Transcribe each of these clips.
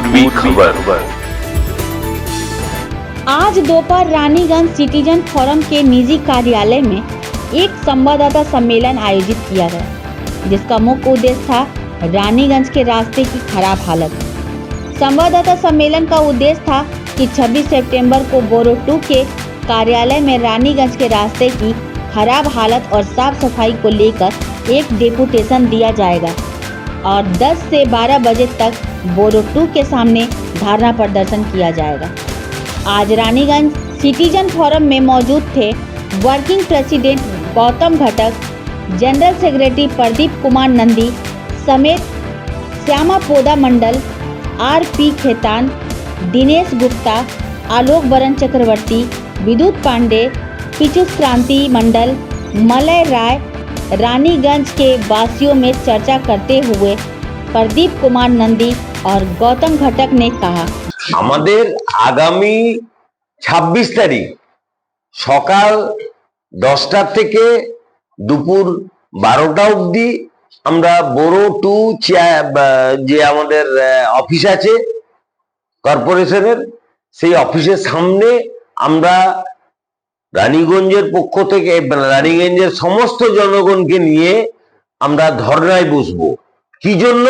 पूर्वी खबर। आज दोपहर रानीगंज सिटीजन फोरम के निजी कार्यालय में एक संवाददाता सम्मेलन आयोजित किया गया, जिसका मुख्य उद्देश्य था रानीगंज के रास्ते की खराब हालत। संवाददाता सम्मेलन का उद्देश्य था कि 26 सितंबर को बोरो 2 के कार्यालय में रानीगंज के रास्ते की खराब हालत और साफ सफाई को लेकर एक डेपुटेशन दिया जाएगा और 10 से 12 बजे तक बोरो 2 के सामने धरना प्रदर्शन किया जाएगा। आज रानीगंज सिटीजन फोरम में मौजूद थे वर्किंग प्रेसिडेंट गौतम घटक, जनरल सेक्रेटरी प्रदीप कुमार नंदी समेत श्यामा पोदा मंडल, आर.पी. खेतान, दिनेश गुप्ता, आलोक बरन चक्रवर्ती, विद्युत पांडे, पीयूष क्रांति मंडल, मलय राय। रानीगंज के वासियों में चर्चा करते हुए प्रदीप कुमार नंदी और गौतम घटक ने कहा, আমাদের আগামী 26 তারিখ সকাল 10টা থেকে দুপুর 12টা অবধি আমরা बोरो 2 যে আমাদের অফিস আছে কর্পোরেশনের, সেই অফিসের সামনে আমরা রানীগঞ্জের পক্ষ থেকে রানীগঞ্জের সমস্ত জনগণকে নিয়ে আমরা ধর্নায় বসবো। কি জন্য?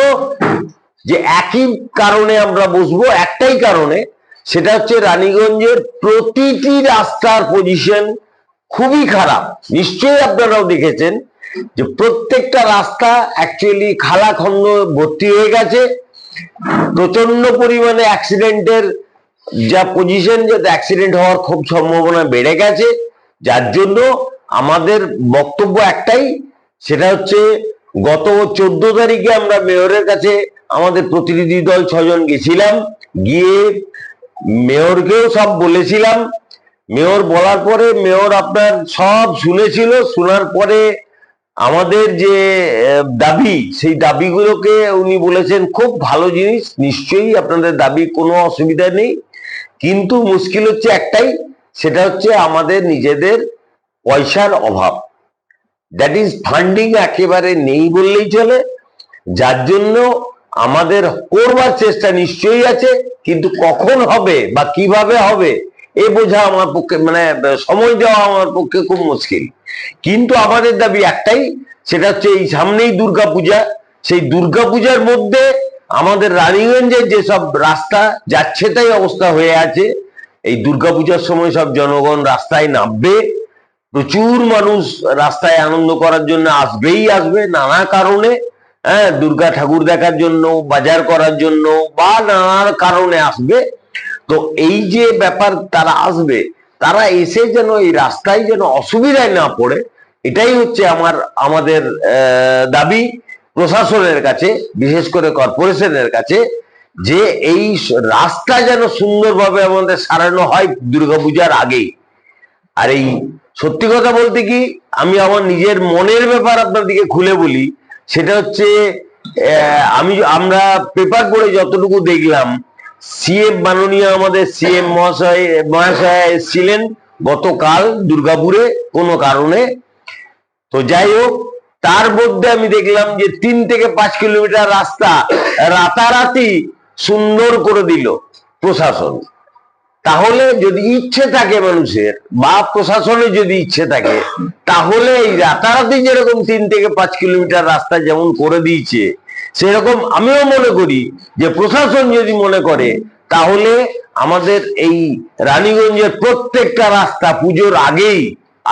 যে একই কারণে আমরা বসবো, একটাই কারণে, সেটা হচ্ছে রানীগঞ্জের প্রতিটি রাস্তার পজিশন খুবই খারাপ। নিশ্চয়ই আপনারাও দেখেছেন যে প্রত্যেকটা রাস্তা অ্যাকচুয়ালি খালাখন্দ ভর্তি হয়ে গেছে। প্রচন্ড পরিমাণে অ্যাক্সিডেন্টের যা পজিশন, যাতে অ্যাক্সিডেন্ট হওয়ার খুব সম্ভাবনা বেড়ে গেছে। যার জন্য আমাদের বক্তব্য একটাই, সেটা হচ্ছে গত 14 তারিখে আমরা মেয়রের কাছে আমাদের প্রতিনিধি দল 6 জন গেছিলাম, গিয়ে মেয়রকেও সব বলেছিলাম। মেয়র বলার পরে মেয়র আপনার সব শুনেছিল, শোনার পরে আমাদের যে দাবি, সেই দাবিগুলোকে উনি বলেছেন খুব ভালো জিনিস, নিশ্চয়ই আপনাদের দাবি কোনো অসুবিধা নেই, কিন্তু মুশকিল হচ্ছে একটাই, সেটা হচ্ছে আমাদের নিজেদের পয়সার অভাব। দ্যাট ইজ ফান্ডিং একেবারে নেই বললেই চলে। যার জন্য আমাদের করবার চেষ্টা নিশ্চয়ই আছে, কিন্তু কখন হবে বা কিভাবে হবে এ বোঝা আমার পক্ষে, মানে সময় দেওয়া আমার পক্ষে খুব মুশকিল। কিন্তু আমাদের দাবি একটাই, সেটা হচ্ছে এই সামনেই দুর্গাপূজা, সেই দুর্গাপূজার মধ্যে আমাদের রানীগঞ্জের যেসব রাস্তা যাচ্ছে তাই অবস্থা হয়ে আছে, এই দুর্গাপূজার সময় সব জনগণ রাস্তায় নামবে, প্রচুর মানুষ রাস্তায় আনন্দ করার জন্য আসবেই আসবে নানা কারণে, হ্যাঁ, দুর্গা ঠাকুর দেখার জন্য, বাজার করার জন্য বা নানা কারণে আসবে। তো এই যে ব্যাপার, তারা আসবে, তারা এসে যেন এই রাস্তায় যেন অসুবিধায় না পড়ে, এটাই হচ্ছে আমাদের দাবি প্রশাসনের কাছে, বিশেষ করে কর্পোরেশনের কাছে, যে এই রাস্তা যেন সুন্দরভাবে আমাদের সারানো হয় দুর্গাপূজার আগেই। আর এই সত্যি কথা বলতে কি, আমি আমার নিজের মনের ব্যাপার আপনাদেরকে খুলে বলি, সেটা হচ্ছে আমরা পেপার পড়ে যতটুকু দেখলাম, সিএম মাননীয় আমাদের সিএম মহাশয় এসেছিলেন গতকাল দুর্গাপুরে কোনো কারণে। তো যাই হোক, তার মধ্যে আমি দেখলাম যে 3 থেকে 5 কিলোমিটার রাস্তা রাতারাতি সুন্দর করে দিল প্রশাসন। তাহলে যদি ইচ্ছে থাকে মানুষের বা প্রশাসনের যদি ইচ্ছে থাকে, তাহলে এই রাতারাতি যেরকম 3 থেকে 5 কিলোমিটার রাস্তা যেমন করে দিয়েছে, সেরকম আমিও মনে করি যে প্রশাসন যদি মনে করে, তাহলে আমাদের এই রানীগঞ্জের প্রত্যেকটা রাস্তা পুজোর আগেই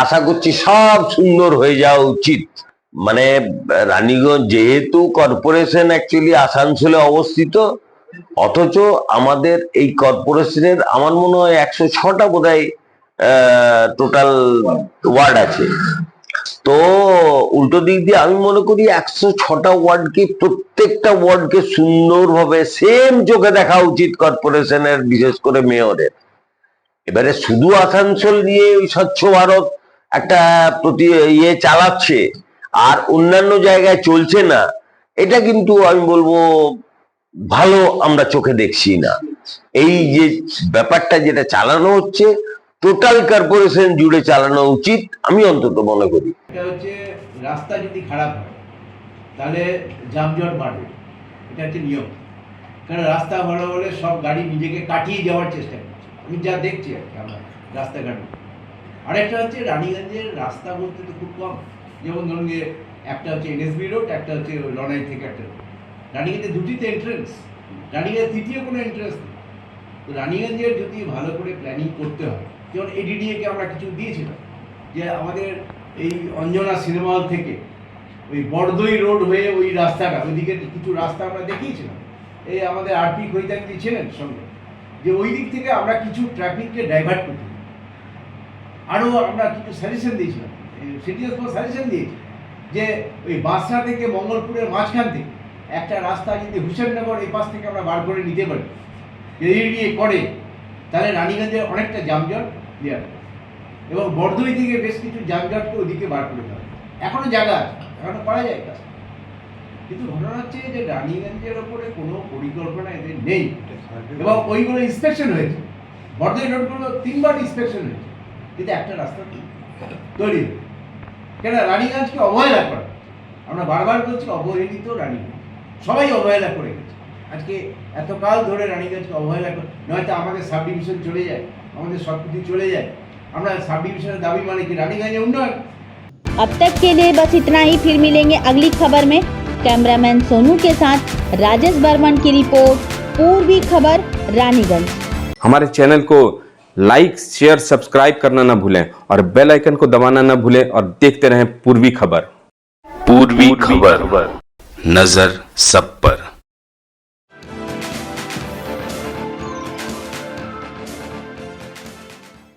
আশা করছি সব সুন্দর হয়ে যাওয়া উচিত। মানে রানীগঞ্জ যেহেতু কর্পোরেশন অ্যাকচুয়ালি আসানসোলে অবস্থিত, অথচ আমাদের এই কর্পোরেশনের আমার মনে হয় 106টা বোধহয় টোটাল ওয়ার্ড আছে। তো উল্টো দিক দিয়ে আমি মনে করি 106টা ওয়ার্ডকে, প্রত্যেকটা ওয়ার্ডকে সুন্দরভাবে সেম চোখে দেখা উচিত কর্পোরেশনের, বিশেষ করে মেয়রের। এবারে শুধু আসানসোল নিয়ে ওই স্বচ্ছ ভারত একটা চালাচ্ছে আর অন্যান্য জায়গায় চলছে না, এটা কিন্তু আমি বলবো ভালো আমরা চোখে দেখছি না। এই যে ব্যাপারটা যেটা চালানো হচ্ছে, টোটাল কর্পোরেশন জুড়ে চালানো উচিত, আমি অন্তত মনে করি। এটা হচ্ছে রাস্তা যদি খারাপ হয় তাহলে যানজট বাড়বে, এটা হচ্ছে নিয়ম। কারণ রাস্তা ভালো হলে সব গাড়ি নিজেকে কাটিয়ে যাওয়ার চেষ্টা করছে, আমি যা দেখছি আর কি আমরা রাস্তাঘাট। আরেকটা হচ্ছে রানীগঞ্জের রাস্তা বলতে তো খুব কম, যেমন ধরুন যে একটা হচ্ছে এনএসবি রোড, একটা হচ্ছে লড়াই থেকে একটা রোড। রানীগঞ্জে দুটিতে এন্ট্রেন্স, রানীগঞ্জের তৃতীয় কোনো এন্ট্রেন্স নেই। তো রানীগঞ্জের যদি ভালো করে প্ল্যানিং করতে হয়, যেমন এডিডিএকে আমরা কিছু দিয়েছিলাম যে আমাদের এই অঞ্জনা সিনেমা হল থেকে ওই বড়দই রোড হয়ে ওই রাস্তাটা, ওইদিকে কিছু রাস্তা আমরা দেখিয়েছিলাম, এই আমাদের আরপি খৈতান্তি ছিলেন সঙ্গে, যে ওই দিক থেকে আমরা কিছু ট্রাফিককে ডাইভার্ট করতে, আরও আমরা কিছু সাজেশন দিয়েছিলাম, সিটি সাজেশন দিয়েছি যে ওই বাসরা থেকে মঙ্গলপুরের মাঝখান থেকে একটা রাস্তা যদি হুসেননগর এই পাশ থেকে আমরা বার করে নিতে পারি, যদি নিয়ে করে, তাহলে রানীগঞ্জের অনেকটা যানজট ক্লিয়ার হবে, এবং বড়দই থেকে বেশ কিছু যানজটকে ওদিকে বার করে দেওয়া। এখনো জায়গা আছে, এখনো করা যায় কাজ, কিন্তু ঘটনা হচ্ছে যে রানীগঞ্জের ওপরে কোনো পরিকল্পনা এদের নেই, এবং ওইগুলো ইন্সপেকশন হয়েছে, বড়দই রোডগুলো 3 বার ইন্সপেকশন হয়েছে, কিন্তু একটা রাস্তা তৈরি হয়েছে। কেন রানীগঞ্জকে অবহেলা করা, আমরা বারবার বলছি অবহেলিত রানীগঞ্জ, সবাই অবহেলা করে গেছে। আজকে এতকাল ধরে রানীগঞ্জকে অবহেলা করে, নয়তো আমাদের সাব ডিভিশন চলে যায়, আমাদের সব কিছু চলে যায়, আমরা সাব ডিভিশনের দাবি মানে কি রানীগঞ্জে উন্নয়ন। अब तक के लिए बस इतना ही, फिर मिलेंगे अगली खबर में। कैमरामैन सोनू के साथ राजेश बर्मन की रिपोर्ट, पूर्वी खबर रानीगंज। हमारे चैनल को लाइक शेयर सब्सक्राइब करना ना भूलें और बेल आइकन को दबाना ना भूलें और देखते रहें पूर्वी खबर। पूर्वी खबर, नजर सब पर।